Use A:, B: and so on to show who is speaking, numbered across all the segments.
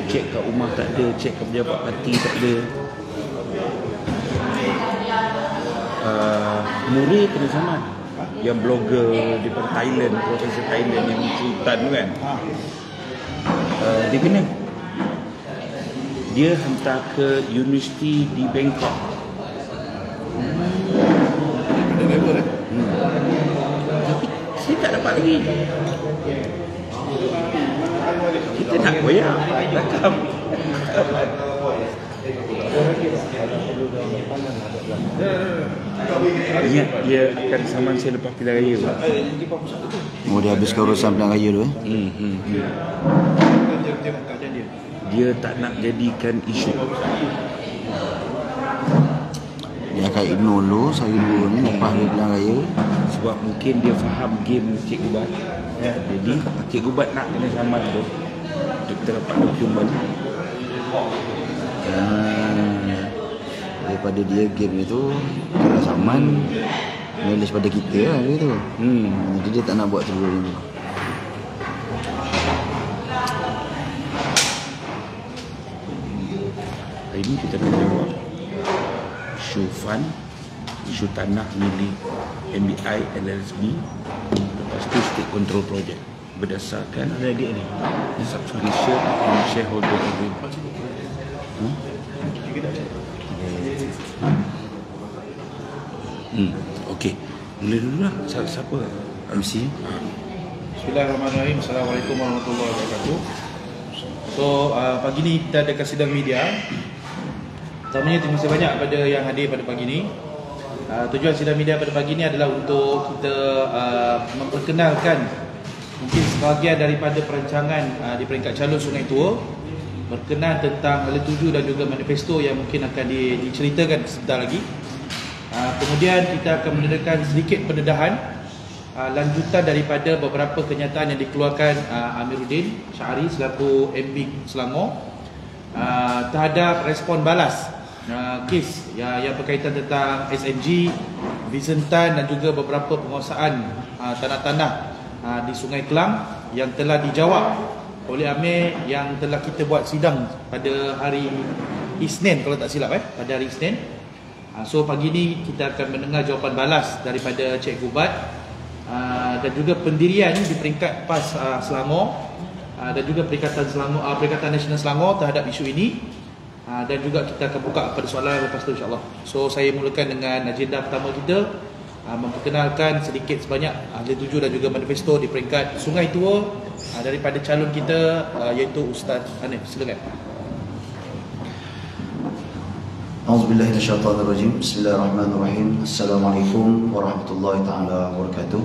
A: Cek kat rumah tak ada, cek kat pejabat parti tak ada. Muri kena saman. Yang blogger daripada Thailand, Profesor Thailand yang Sultan tu kan. Dia kena. Dia hantar ke universiti di Bangkok.
B: Ada level
A: Tapi saya tak dapat lagi. Kita nak koyak rakam. Ingat dia akan saman saya lepas pilihan raya.
C: Oh, dia habiskan urusan pilihan raya tu
A: Dia tak nak jadikan isu.
C: Dia akan ignore dulu sehari dulu ni lepas dia pilihan raya.
A: Sebab mungkin dia faham game Cikgu Bat. Jadi Cikgu Bat nak kena saman tu. Kita dapat dokumen.
C: Daripada dia game itu kena saman knowledge pada kita lah dia tu. Jadi dia tak nak buat terus ni.
A: Hari ni kita akan jawab isu fund, isu tanah milik MBI LLSB, lepas tu state control project berdasarkan subscription and shareholder agreement. Okey, mula dulu lah. Siapa MC?
B: Bismillahirrahmanirrahim. Assalamualaikum warahmatullahi wabarakatuh. So pagi ni kita adakan sidang media. Pertamanya terima kasih banyak kepada yang hadir pada pagi ni. Tujuan sidang media pada pagi ni adalah untuk kita memperkenalkan mungkin sebahagian daripada perancangan di peringkat calon Sungai Tua berkenaan tentang Hala Tuju dan juga manifesto yang mungkin akan diceritakan sebentar lagi. Kemudian kita akan menedakan sedikit pendedahan lanjutan daripada beberapa kenyataan yang dikeluarkan Amiruddin Syahari selaku MB Selangor terhadap respon balas kes yang berkaitan tentang SNG, Vincent dan juga beberapa penguasaan tanah-tanah di Sungai Kelang yang telah dijawab oleh Amir yang telah kita buat sidang pada hari Isnin kalau tak silap pada hari Isnin. So pagi ni kita akan mendengar jawapan balas daripada Cikgu Bat dan juga pendirian di peringkat PAS Selangor dan juga Perikatan Selangor, Perikatan Nasional Selangor terhadap isu ini, dan juga kita akan buka pada soalan lepas tu insya-Allah. So saya mulakan dengan agenda pertama kita, memperkenalkan sedikit sebanyak Hala Tuju dan juga manifesto di peringkat Sungai Tua daripada calon kita iaitu Ustaz Hanif. Silakan.
C: Auzubillahi minasyaitonirrajim. Bismillahirrahmanirrahim. Assalamualaikum warahmatullahi taala wabarakatuh.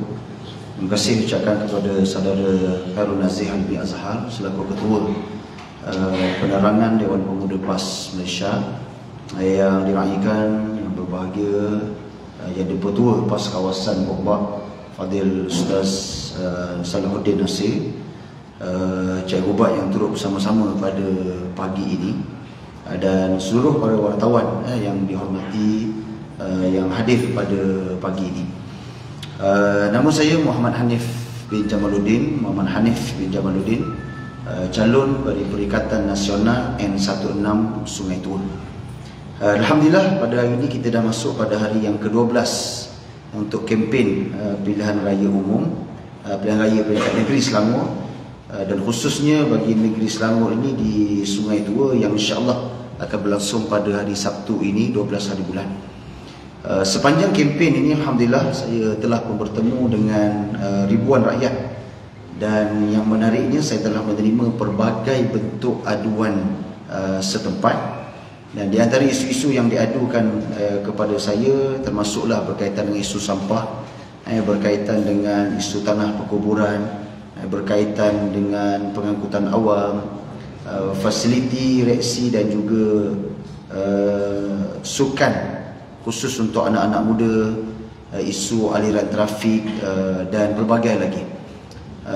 C: Terima kasih ucapkan kepada saudara Khairul Nazih Albi Azhar selaku ketua penerangan Dewan Pemuda PAS Malaysia yang diraikan, yang berbahagia yang di-Pertua PAS kawasan Bombak Fadil Ustaz Salahuddin Nasir, Cikgu Bat yang turut bersama-sama pada pagi ini, dan seluruh para wartawan yang dihormati yang hadir pada pagi ini. Nama saya Muhammad Hanif bin Jamaluddin, calon dari Perikatan Nasional N16 Sungai Tua. Alhamdulillah pada hari ini kita dah masuk pada hari yang ke-12 untuk kempen pilihan raya umum, pilihan raya peringkat negeri Selangor, dan khususnya bagi negeri Selangor ini di Sungai Tua yang insya-Allah akan berlangsung pada hari Sabtu ini 12 hari bulan. Sepanjang kempen ini alhamdulillah saya telah pun bertemu dengan ribuan rakyat, dan yang menariknya saya telah menerima pelbagai bentuk aduan setempat, dan di antara isu-isu yang diadukan kepada saya termasuklah berkaitan dengan isu sampah, berkaitan dengan isu tanah perkuburan, berkaitan dengan pengangkutan awam, fasiliti reaksi dan juga sukan khusus untuk anak-anak muda, isu aliran trafik dan berbagai lagi.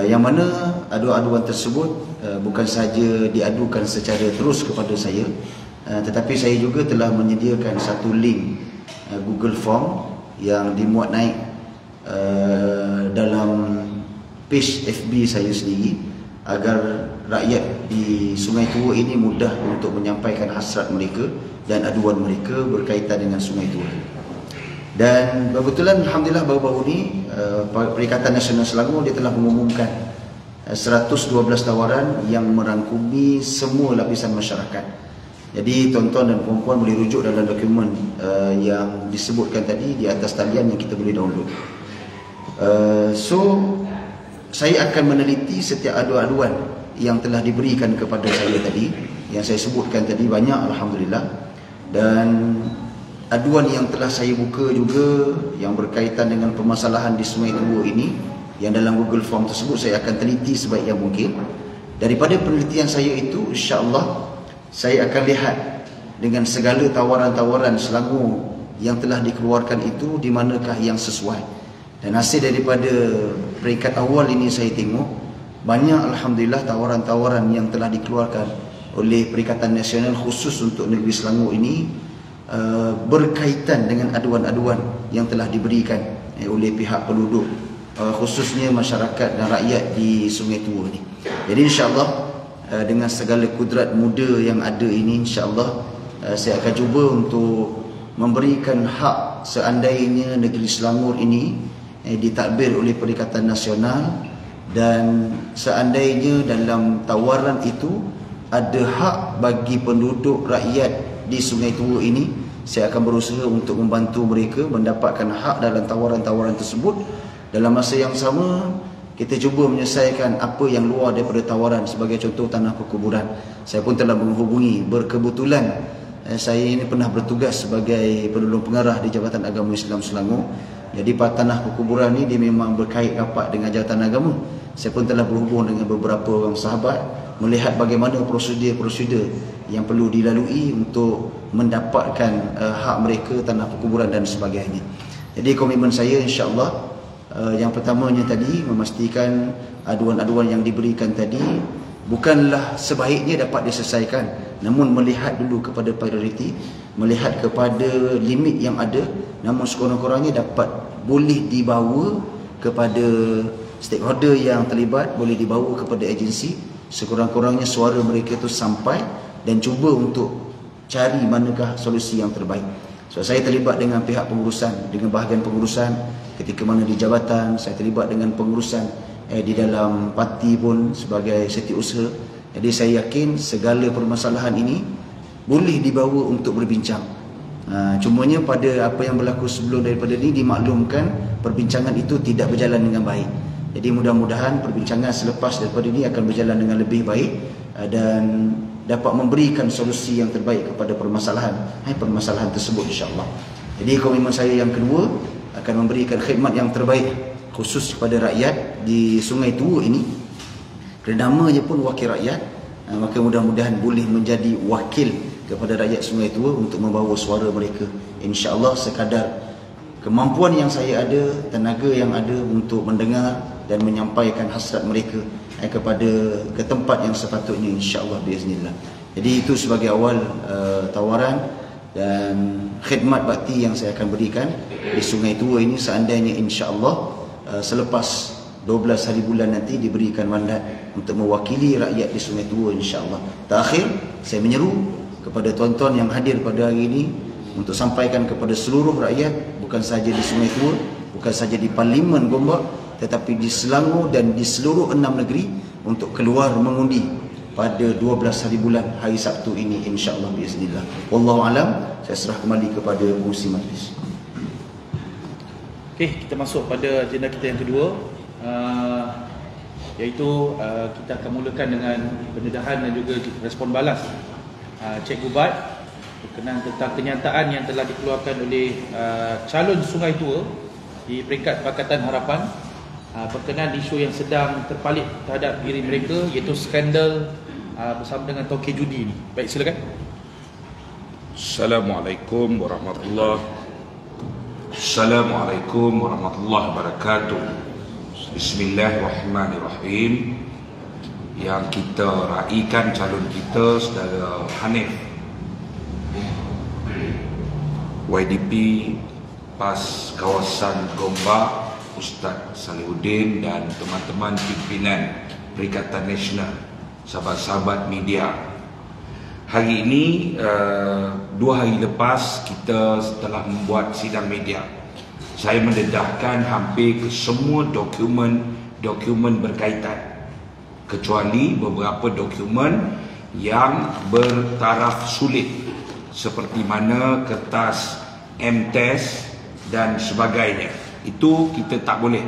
C: Yang mana aduan-aduan tersebut bukan sahaja diadukan secara terus kepada saya, tetapi saya juga telah menyediakan satu link Google Form yang dimuat naik dalam page FB saya sendiri, agar rakyat di Sungai Tua ini mudah untuk menyampaikan hasrat mereka dan aduan mereka berkaitan dengan Sungai Tua. Dan kebetulan alhamdulillah baru-baru ni Perikatan Nasional Selangor dia telah mengumumkan 112 tawaran yang merangkumi semua lapisan masyarakat. Jadi tuan-tuan dan puan-puan boleh rujuk dalam dokumen yang disebutkan tadi di atas talian yang kita boleh download. So saya akan meneliti setiap aduan-aduan yang telah diberikan kepada saya tadi, yang saya sebutkan tadi banyak alhamdulillah. Dan aduan yang telah saya buka juga yang berkaitan dengan permasalahan di Sungai Tua ini, yang dalam Google Form tersebut saya akan teliti sebaik yang mungkin. Daripada penelitian saya itu, insya-Allah saya akan lihat dengan segala tawaran-tawaran Selangor yang telah dikeluarkan itu di manakah yang sesuai. Dan hasil daripada peringkat awal ini saya tengok banyak alhamdulillah tawaran-tawaran yang telah dikeluarkan oleh Perikatan Nasional khusus untuk negeri Selangor ini berkaitan dengan aduan-aduan yang telah diberikan oleh pihak penduduk, khususnya masyarakat dan rakyat di Sungai Tua ni. Jadi insya-Allah dengan segala kudrat muda yang ada ini, insya-Allah saya akan cuba untuk memberikan hak seandainya negeri Selangor ini ditadbir oleh Perikatan Nasional, dan seandainya dalam tawaran itu ada hak bagi penduduk rakyat di Sungai Tua ini, saya akan berusaha untuk membantu mereka mendapatkan hak dalam tawaran-tawaran tersebut. Dalam masa yang sama kita cuba menyelesaikan apa yang luar daripada tawaran. Sebagai contoh, tanah perkuburan, saya pun telah menghubungi, berkebetulan saya ini pernah bertugas sebagai penolong pengarah di Jabatan Agama Islam Selangor. Jadi tanah perkuburan ni dia memang berkait rapat dengan Jabatan Agama. Saya pun telah berhubung dengan beberapa orang sahabat melihat bagaimana prosedur-prosedur yang perlu dilalui untuk mendapatkan hak mereka, tanah perkuburan dan sebagainya. Jadi komitmen saya insya-Allah yang pertamanya tadi memastikan aduan-aduan yang diberikan tadi bukanlah sebaiknya dapat diselesaikan, namun melihat dulu kepada prioriti, melihat kepada limit yang ada, namun sekurang-kurangnya dapat boleh dibawa kepada stakeholder yang terlibat, boleh dibawa kepada agensi, sekurang-kurangnya suara mereka itu sampai, dan cuba untuk cari manakah solusi yang terbaik. So saya terlibat dengan pihak pengurusan, dengan bahagian pengurusan ketika mana di jabatan, saya terlibat dengan pengurusan di dalam parti pun sebagai setiausaha. Jadi saya yakin segala permasalahan ini boleh dibawa untuk berbincang. Cumanya pada apa yang berlaku sebelum daripada ini dimaklumkan perbincangan itu tidak berjalan dengan baik. Jadi mudah-mudahan perbincangan selepas daripada ini akan berjalan dengan lebih baik dan dapat memberikan solusi yang terbaik kepada permasalahan tersebut insya-Allah. Jadi komitmen saya yang kedua akan memberikan khidmat yang terbaik khusus kepada rakyat di Sungai Tua ini. Kerana namanya pun wakil rakyat, maka mudah-mudahan boleh menjadi wakil kepada rakyat Sungai Tua untuk membawa suara mereka. InsyaAllah sekadar kemampuan yang saya ada, tenaga yang ada untuk mendengar dan menyampaikan hasrat mereka ke tempat yang sepatutnya insyaAllah biiznillah. Jadi itu sebagai awal tawaran dan khidmat bakti yang saya akan berikan di Sungai Tua ini seandainya insyaAllah selepas 12 hari bulan nanti diberikan mandat untuk mewakili rakyat di Sungai Tua insya-Allah. Terakhir, saya menyeru kepada tuan-tuan yang hadir pada hari ini untuk sampaikan kepada seluruh rakyat, bukan sahaja di Sungai Tua, bukan sahaja di Parlimen Gombak, tetapi di Selangor dan di seluruh 6 negeri untuk keluar mengundi pada 12 hari bulan hari Sabtu ini insya-Allah biiznillah. Wallahu alam, saya serah kembali kepada pengurusi majlis.
B: Okey, kita masuk pada agenda kita yang kedua, iaitu kita akan mulakan dengan pendedahan dan juga respon balas Cik Gubat berkenaan tentang kenyataan yang telah dikeluarkan oleh calon Sungai Tua di peringkat Pakatan Harapan berkenaan isu yang sedang terpalit terhadap diri mereka, iaitu skandal bersama dengan toke judi ini. Baik, silakan.
A: Assalamualaikum warahmatullahi wabarakatuh. Bismillahirrahmanirrahim. Yang kita raikan calon kita saudara Hanif YDP PAS kawasan Gombak, Ustaz Salihuddin dan teman-teman pimpinan Perikatan Nasional, sahabat-sahabat media. Hari ini 2 hari lepas kita telah membuat sidang media. Saya mendedahkan hampir ke semua dokumen berkaitan, kecuali beberapa dokumen yang bertaraf sulit seperti mana kertas MTES dan sebagainya. Itu kita tak boleh.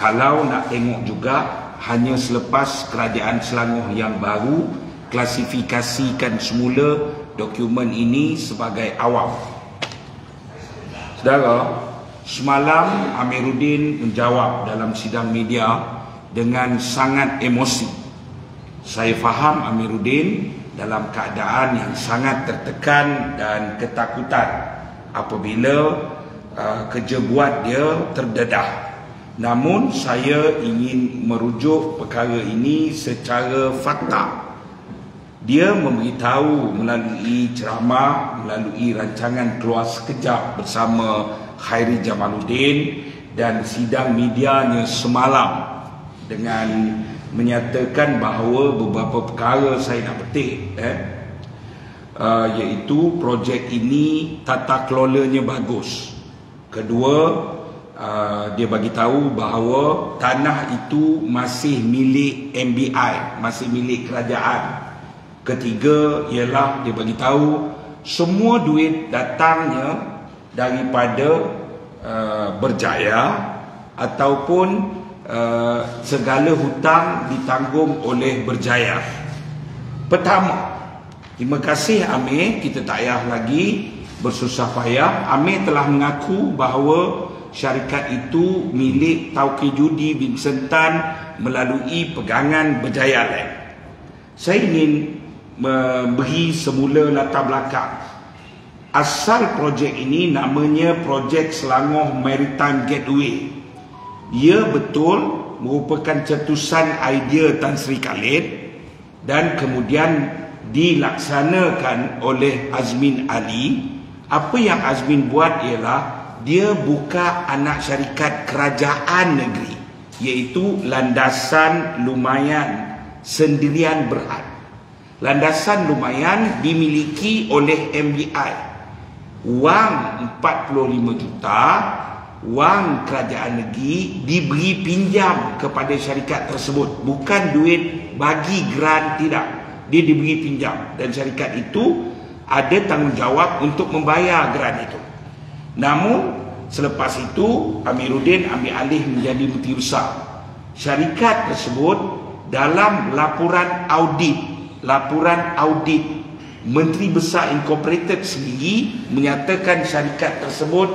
A: Kalau nak tengok juga, hanya selepas Kerajaan Selangor yang baru klasifikasikan semula dokumen ini sebagai awam. Saudara, semalam Amiruddin menjawab dalam sidang media dengan sangat emosi. Saya faham Amiruddin dalam keadaan yang sangat tertekan dan ketakutan apabila kerja buat dia terdedah. Namun saya ingin merujuk perkara ini secara fakta. Dia memberitahu melalui ceramah, melalui rancangan Keluar Sekejap bersama Khairi Jamaluddin dan sidang medianya semalam dengan menyatakan bahawa beberapa perkara saya nak petik, iaitu projek ini tata kelolanya bagus. Kedua, dia bagi tahu bahawa tanah itu masih milik MBI, masih milik kerajaan. Ketiga ialah dia bagi tahu semua duit datangnya daripada Berjaya ataupun segala hutang ditanggung oleh Berjaya. Pertama, terima kasih Amir, kita tak payah lagi bersusah payah. Amir telah mengaku bahawa syarikat itu milik Tauke Judi Vincent Tan melalui pegangan Berjaya Land. Saya ingin memberi semula latar belakang. Asal projek ini namanya Projek Selangor Maritime Gateway. Ia betul merupakan cetusan idea Tan Sri Khalid dan kemudian dilaksanakan oleh Azmin Ali. Apa yang Azmin buat ialah dia buka anak syarikat kerajaan negeri, iaitu Landasan Lumayan Sendirian Berhad. Landasan Lumayan dimiliki oleh MBI. Wang 45 juta, wang kerajaan negeri diberi pinjam kepada syarikat tersebut. Bukan duit bagi grant, tidak. Dia diberi pinjam dan syarikat itu ada tanggungjawab untuk membayar grant itu. Namun selepas itu Amiruddin ambil alih menjadi Menteri Besar. Syarikat tersebut dalam laporan audit Menteri Besar Incorporated sendiri menyatakan syarikat tersebut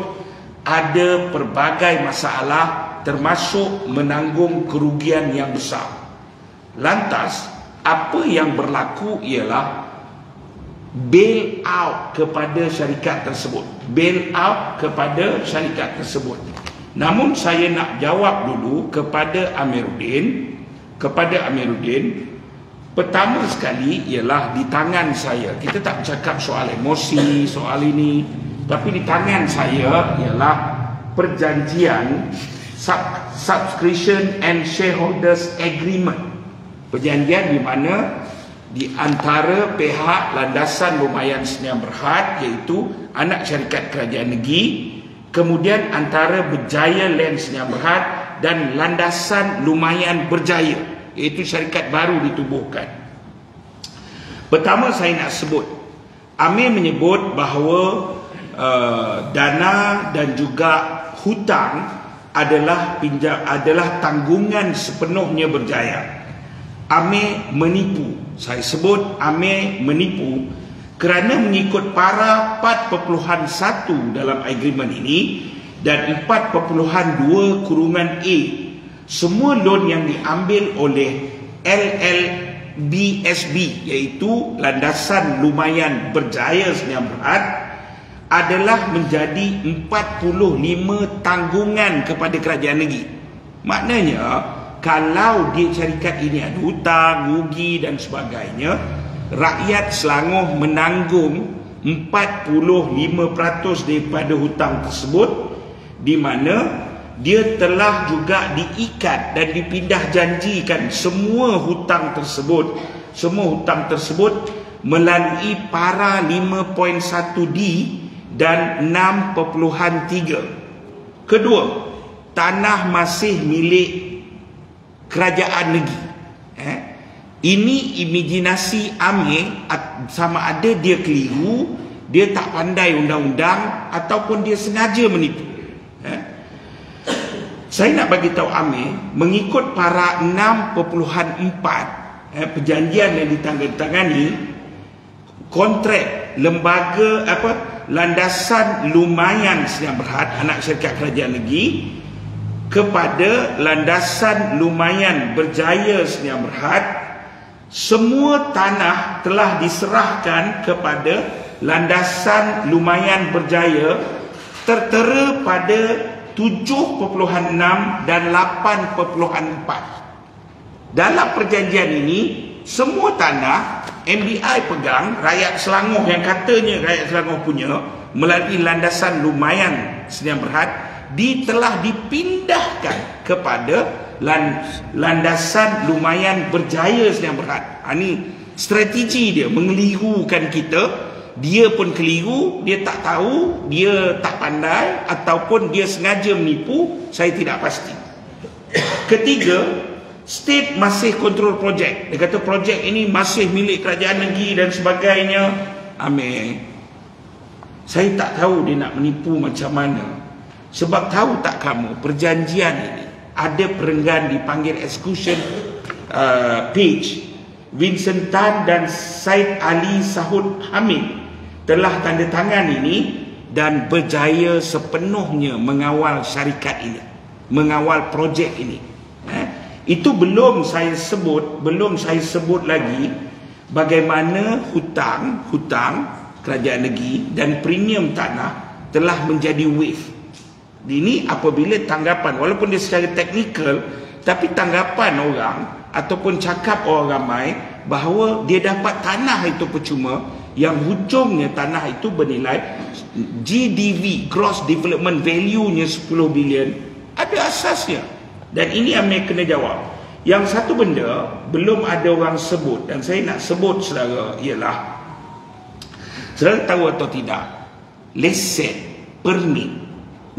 A: ada pelbagai masalah termasuk menanggung kerugian yang besar. Lantas apa yang berlaku ialah bail out kepada syarikat tersebut. Bail out kepada syarikat tersebut. Namun saya nak jawab dulu kepada Amiruddin. Pertama sekali ialah di tangan saya. Kita tak bercakap soal emosi, soal ini. Tapi di tangan saya ialah perjanjian Subscription and Shareholders Agreement. Perjanjian di mana di antara pihak Landasan Lumayan Sdn Bhd, iaitu anak syarikat kerajaan negeri, kemudian antara Berjaya Land Sdn Bhd dan Landasan Lumayan Berjaya, iaitu syarikat baru ditubuhkan. Pertama saya nak sebut, Amir menyebut bahawa dana dan juga hutang adalah tanggungan sepenuhnya Berjaya. Amir menipu. Saya sebut Amir menipu kerana mengikut para 4.1 dalam agreement ini dan 4.2(a), semua loan yang diambil oleh LLBSB, iaitu Landasan Lumayan Berjaya Sdn Bhd, adalah menjadi 45 tanggungan kepada kerajaan negeri. Maknanya kalau dia syarikat ini ada hutang, rugi dan sebagainya, rakyat Selangor menanggung 45% daripada hutang tersebut, di mana dia telah juga diikat dan dipindah janjikan semua hutang tersebut melalui para 5.1D dan 6.3. Kedua, tanah masih milik kerajaan negeri. Ini imajinasi Amir, sama ada dia keliru, dia tak pandai undang-undang ataupun dia sengaja menipu. Saya nak bagi tahu Amir, mengikut para 6.4 perjanjian yang ditandatangani, kontrak lembaga landasan lumayan Sdn Bhd anak syarikat kerajaan negeri kepada landasan lumayan Berjaya Sdn Bhd, semua tanah telah diserahkan kepada landasan lumayan Berjaya tertera pada 7.6 dan 8.4. Dalam perjanjian ini, semua tanah MBI pegang, rakyat Selangor yang katanya rakyat Selangor punya melalui landasan lumayan Sdn Bhd telah dipindahkan kepada landasan lumayan Berjaya Sdn Bhd. Ini strategi dia mengelirukan kita. Dia pun keliru, dia tak tahu, dia tak pandai ataupun dia sengaja menipu, saya tidak pasti. Ketiga, state masih kontrol projek. Dia kata projek ini masih milik kerajaan negeri dan sebagainya. Amir, saya tak tahu dia nak menipu macam mana. Sebab tahu tak kamu, perjanjian ini ada perenggan dipanggil execution page. Vincent Tan dan Said Ali Sahud Hamid telah tanda tangan ini dan berjaya sepenuhnya mengawal syarikat ini, mengawal projek ini. Itu belum saya sebut lagi bagaimana hutang kerajaan negeri dan premium tanah telah menjadi wave. Ini apabila tanggapan, walaupun dia secara teknikal, tapi tanggapan orang ataupun cakap orang ramai bahawa dia dapat tanah itu percuma, yang hujungnya tanah itu bernilai GDV, Gross Development Value-nya 10 bilion, ada asasnya. Dan ini Amir kena jawab. Yang satu benda belum ada orang sebut dan saya nak sebut saudara, ialah saudara tahu atau tidak, lesen, permit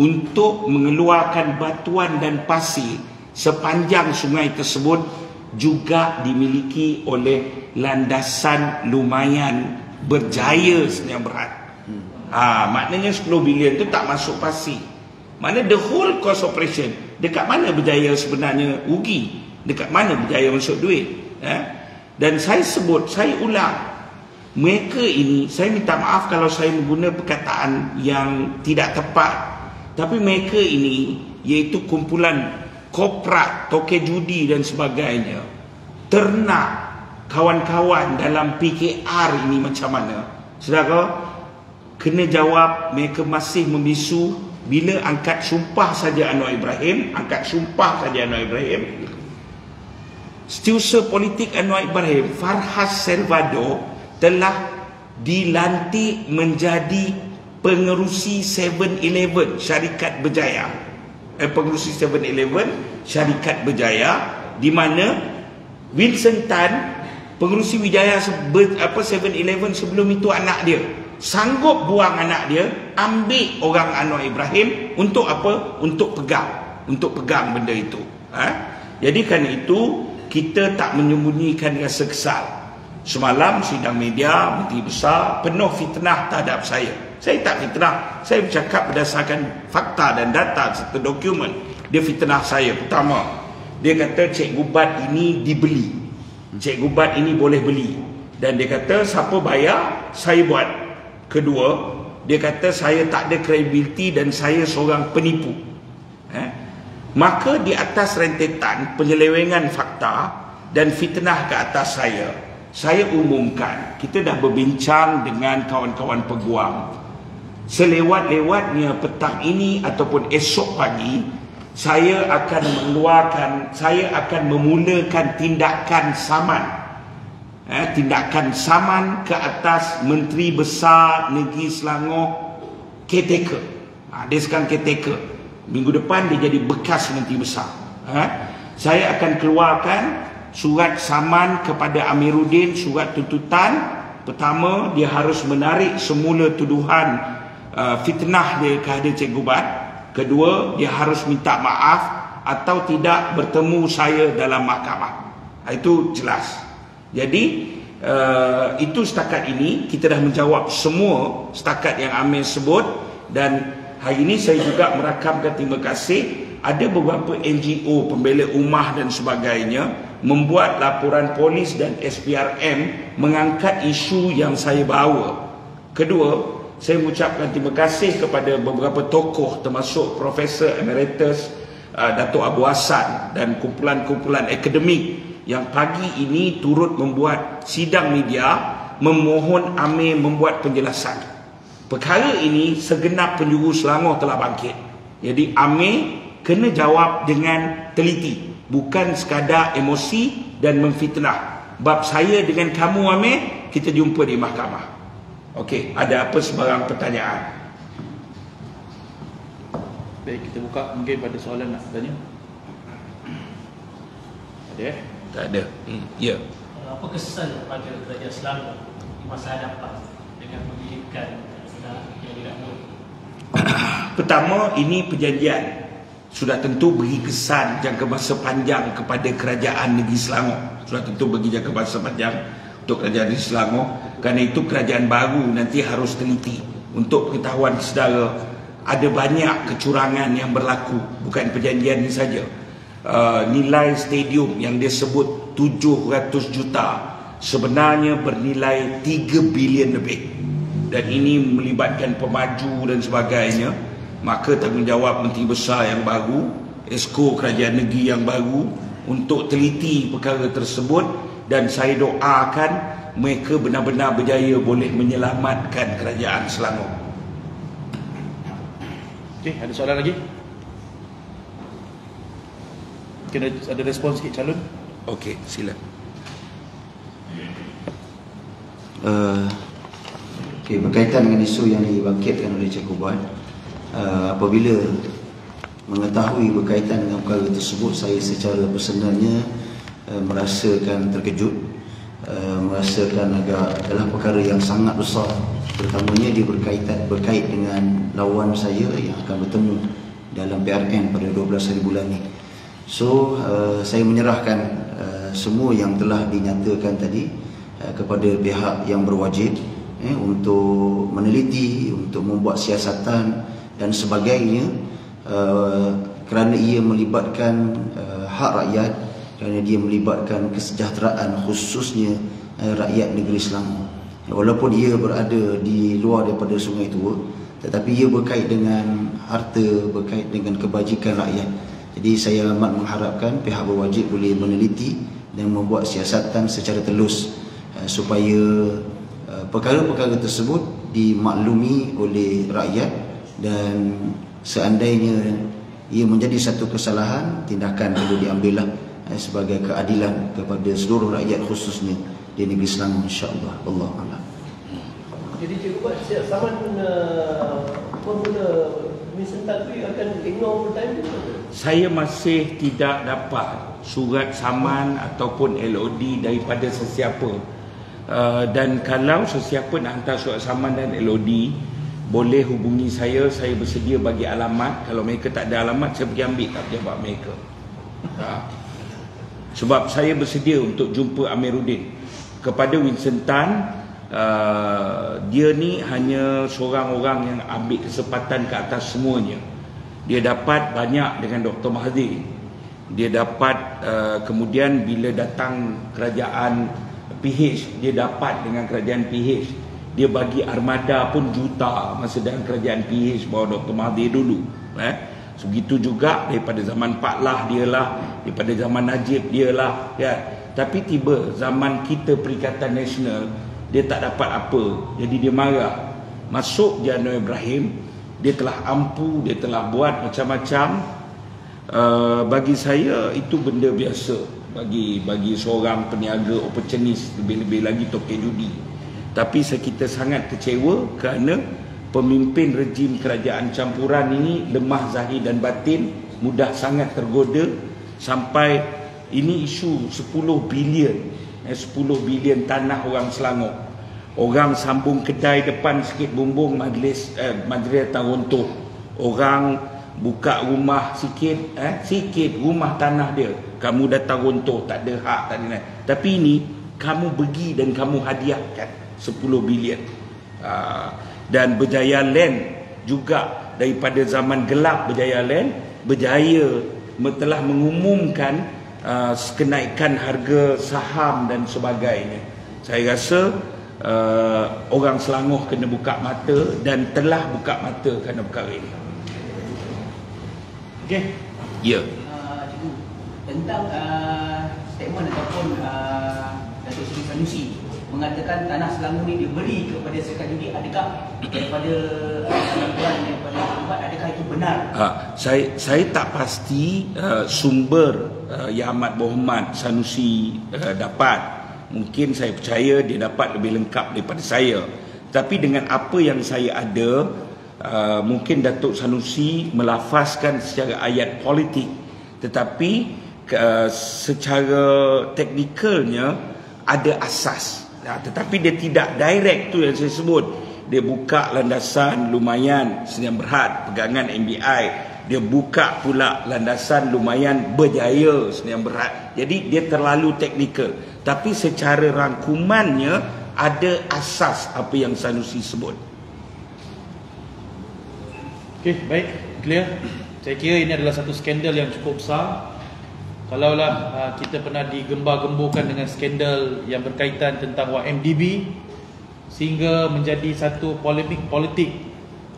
A: untuk mengeluarkan batuan dan pasir sepanjang sungai tersebut juga dimiliki oleh landasan lumayan Berjaya Sdn Bhd. Maknanya 10 bilion tu tak masuk pasir. Maknanya the whole cost operation, dekat mana Berjaya sebenarnya rugi, dekat mana Berjaya masuk duit. Dan saya sebut, saya ulang, mereka ini, saya minta maaf kalau saya menggunakan perkataan yang tidak tepat, tapi mereka ini iaitu kumpulan korporat, toke judi dan sebagainya, ternak kawan-kawan dalam PKR ini macam mana. Saudara, kena jawab. Mereka masih membisu. Bila angkat sumpah saja Anwar Ibrahim, setiausaha politik Anwar Ibrahim, Farhas Salvador, telah dilantik menjadi pengerusi 7-Eleven syarikat Berjaya. Pengerusi 7-Eleven syarikat Berjaya, di mana Vincent Tan, pengerusi Wijaya 7-Eleven sebelum itu anak dia, sanggup buang anak dia, ambil orang Anwar Ibrahim untuk apa? Untuk pegang benda itu. Jadi kerana itu kita tak menyembunyikan rasa kesal. Semalam sidang media Menteri Besar penuh fitnah terhadap saya. Saya tak fitnah, saya bercakap berdasarkan fakta dan data serta dokumen. Dia fitnah saya. Pertama, dia kata Cikgu Bat ini dibeli, Cikgu Bat ini boleh beli, dan dia kata siapa bayar saya buat. Kedua, dia kata saya tak ada kredibiliti dan saya seorang penipu. Maka di atas rentetan penyelewengan fakta dan fitnah ke atas saya umumkan, kita dah berbincang dengan kawan-kawan peguam. Selewat-lewatnya petang ini ataupun esok pagi, saya akan memulakan tindakan saman. Tindakan saman ke atas Menteri Besar Negeri Selangor, caretaker. Dia sekarang caretaker. Minggu depan dia jadi bekas Menteri Besar. Saya akan keluarkan surat saman kepada Amiruddin, surat tuntutan. Pertama, dia harus menarik semula tuduhan fitnah dia kepada Cikgu Bat. Kedua, dia harus minta maaf atau tidak bertemu saya dalam mahkamah. Itu jelas. Jadi itu setakat ini kita dah menjawab semua setakat yang Amir sebut. Dan hari ini saya juga merakamkan terima kasih ada beberapa NGO pembela ummah dan sebagainya membuat laporan polis dan SPRM mengangkat isu yang saya bawa. Kedua, saya mengucapkan terima kasih kepada beberapa tokoh termasuk Profesor Emeritus Dato' Abu Hassan dan kumpulan-kumpulan akademik yang pagi ini turut membuat sidang media memohon Amir membuat penjelasan. Perkara ini segenap penjuru Selangor telah bangkit. Jadi Amir kena jawab dengan teliti, bukan sekadar emosi dan memfitnah. Bab saya dengan kamu Amir, kita jumpa di mahkamah. Okey, ada apa sebarang pertanyaan?
B: Baik, kita buka mungkin pada soalan nak tanya. Ada?
A: Tak ada. Ya.
D: Apa kesan kepada kerajaan Selangor di masa hadapan dengan mendirikan yang dilakukan?
A: Pertama, ini perjanjian sudah tentu beri kesan jangka masa panjang kepada kerajaan negeri Selangor. Sudah tentu bagi jangka masa panjang untuk kerajaan negeri Selangor. Kerana itu kerajaan baru nanti harus teliti. Untuk pengetahuan saudara, ada banyak kecurangan yang berlaku. Bukan perjanjian ini saja. Nilai stadium yang dia sebut 700 juta sebenarnya bernilai 3 bilion lebih. Dan ini melibatkan pemaju dan sebagainya. Maka tanggungjawab Menteri Besar yang baru, Esko Kerajaan Negeri yang baru untuk teliti perkara tersebut. Dan saya doakan mereka benar-benar berjaya boleh menyelamatkan kerajaan Selangor.
B: Okey, ada soalan lagi? Mungkin ada respon sikit calon.
A: Okey, sila.
C: Okey, berkaitan dengan isu yang dibangkitkan oleh Cikgu Bat, apabila mengetahui berkaitan dengan perkara tersebut, saya secara personalnya merasakan terkejut, merasakan agak adalah perkara yang sangat besar, terutamanya dia berkait dengan lawan saya yang akan bertemu dalam PRN pada 12 hari bulan ni. So saya menyerahkan semua yang telah dinyatakan tadi kepada pihak yang berwajib untuk meneliti, untuk membuat siasatan dan sebagainya, kerana ia melibatkan hak rakyat, kerana dia melibatkan kesejahteraan khususnya rakyat negeri Selangor. Walaupun ia berada di luar daripada Sungai Tua, tetapi ia berkait dengan harta, berkait dengan kebajikan rakyat. Jadi saya amat mengharapkan pihak berwajib boleh meneliti dan membuat siasatan secara telus supaya perkara-perkara tersebut dimaklumi oleh rakyat, dan seandainya ia menjadi satu kesalahan, tindakan perlu diambillah sebagai keadilan kepada seluruh rakyat khususnya di negeri Selangor, insya-Allah. Allah Allah.
E: Jadi Cikgu Bat siap saman formula Minsentan tu akan ignore full time tu?
A: Saya masih tidak dapat surat saman ataupun LOD daripada sesiapa. Dan kalau sesiapa nak hantar surat saman dan LOD, boleh hubungi saya bersedia bagi alamat. Kalau mereka tak ada alamat, saya pergi ambil kat pejabat mereka. Sebab saya bersedia untuk jumpa Amiruddin. Kepada Winston Tan, dia ni hanya seorang orang yang ambil kesempatan ke atas semuanya. Dia dapat banyak dengan Dr. Mahathir. Dia dapat kemudian bila datang kerajaan PH, dia dapat dengan kerajaan PH. Dia bagi armada pun juta masa dalam kerajaan PH bawah Dr. Mahathir dulu. Begitu juga daripada zaman Pak Lah dia lah, daripada zaman Najib dia lah, ya. Tapi tiba zaman kita Perikatan Nasional, dia tak dapat apa, jadi dia marah. Masuk je Anwar Ibrahim, dia telah ampu, dia telah buat macam-macam. Bagi saya itu benda biasa bagi seorang peniaga opportunis, lebih-lebih lagi token judi. Tapi kita sangat kecewa kerana pemimpin rejim kerajaan campuran ini lemah zahir dan batin, mudah sangat tergoda, sampai ini isu 10 bilion 10 bilion tanah orang Selangor. Orang sambung kedai depan sikit bumbung majlis datang runtuh. Orang buka rumah sikit sikit rumah tanah dia, kamu datang runtuh, tak ada hak, tak ada. Tapi ini kamu pergi dan kamu hadiahkan 10 bilion. Dan Berjaya Land juga daripada zaman gelap, Berjaya Land berjaya telah mengumumkan kenaikan harga saham dan sebagainya. Saya rasa orang Selangor kena buka mata dan telah buka mata kerana perkara ini.
B: Okey.
A: Ya.
F: Cikgu, tentang statement ataupun Datuk Seri Sanusi mengatakan tanah Selangor ni diberi kepada serkat judi, adakah daripada laporan daripada umat, adakah itu benar?
A: Saya tak pasti sumber Yang Amat Berhormat Sanusi dapat. Mungkin saya percaya dia dapat lebih lengkap daripada saya. Tapi dengan apa yang saya ada, mungkin Datuk Sanusi melafazkan secara ayat politik, tetapi secara teknikalnya ada asas. Tetapi dia tidak direct, tu yang saya sebut. Dia buka landasan lumayan Sdn Bhd pegangan MBI, dia buka pula landasan lumayan Berjaya Sdn Bhd. Jadi dia terlalu teknikal, tapi secara rangkumannya ada asas apa yang Sanusi sebut.
B: Okey, baik, clear. Saya kira ini adalah satu skandal yang cukup besar. Kalaulah kita pernah digembar-gemburkan dengan skandal yang berkaitan tentang YMDB sehingga menjadi satu polemik politik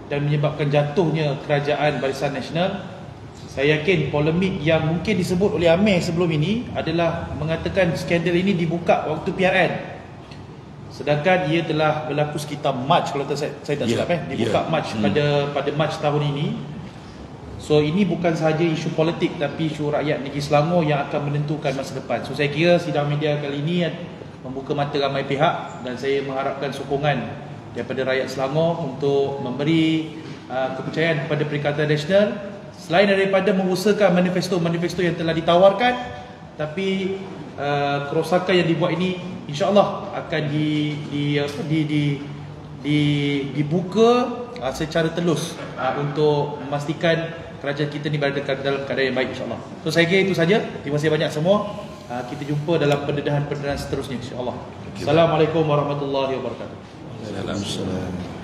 B: dan menyebabkan jatuhnya kerajaan Barisan Nasional, saya yakin polemik yang mungkin disebut oleh Amir sebelum ini adalah mengatakan skandal ini dibuka waktu PRN, sedangkan ia telah berlaku sekitar Mac, kalau saya tak silap, dibuka Mac pada Mac tahun ini. So ini bukan sahaja isu politik, tapi isu rakyat negeri Selangor yang akan menentukan masa depan. So saya kira sidang media kali ini membuka mata ramai pihak, dan saya mengharapkan sokongan daripada rakyat Selangor untuk memberi kepercayaan kepada Perikatan Nasional, selain daripada mengusahakan manifesto-manifesto yang telah ditawarkan, tapi kerosakan yang dibuat ini insya-Allah akan dibuka secara telus untuk memastikan kerajaan kita ni berada dalam keadaan yang baik, insya-Allah. So saya kira itu saja. Terima kasih banyak semua. Kita jumpa dalam pendedahan seterusnya, insya-Allah. Assalamualaikum warahmatullahi wabarakatuh.
A: Waalaikumsalam.